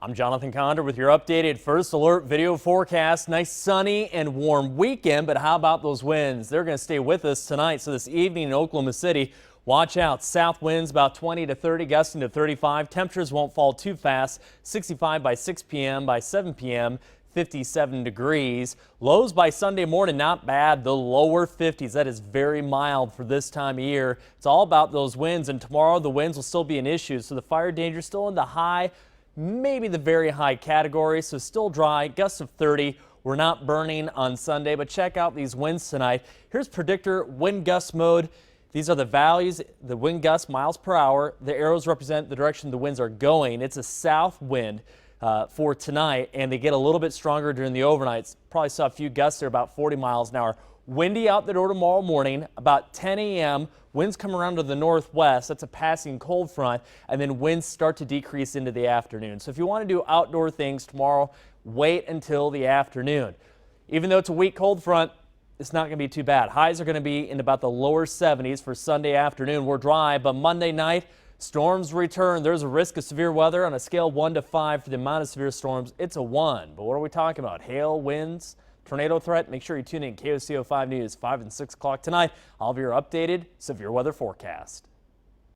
I'm Jonathan Condor with your updated First Alert video forecast. Nice sunny and warm weekend, but how about those winds? They're going to stay with us tonight. So this evening in Oklahoma City, watch out. South winds about 20 to 30, gusting to 35. Temperatures won't fall too fast. 65 by 6 p.m. By 7 p.m. 57 degrees. Lows by Sunday morning, not bad. The lower 50s. That is very mild for this time of year. It's all about those winds, and tomorrow the winds will still be an issue. So the fire danger still in the high, maybe the very high category. So still dry, gusts of 30. We're not burning on Sunday, but check out these winds tonight. Here's predictor wind gust mode. These are the values, the wind gusts miles per hour. The arrows represent the direction the winds are going. It's a south wind for tonight, and they get a little bit stronger during the overnights. Probably saw a few gusts there, about 40 miles an hour. Windy out the door tomorrow morning, about 10 a.m. Winds come around to the northwest. That's a passing cold front, and then winds start to decrease into the afternoon. So if you want to do outdoor things tomorrow, wait until the afternoon. Even though it's a weak cold front, it's not going to be too bad. Highs are going to be in about the lower 70s for Sunday afternoon. We're dry, but Monday night, storms return. There's a risk of severe weather on a scale of 1 to 5 for the amount of severe storms. It's a 1. But what are we talking about? Hail, winds, tornado threat? Make sure you tune in KOCO 5 News 5 and 6 o'clock tonight. I'll have your updated severe weather forecast.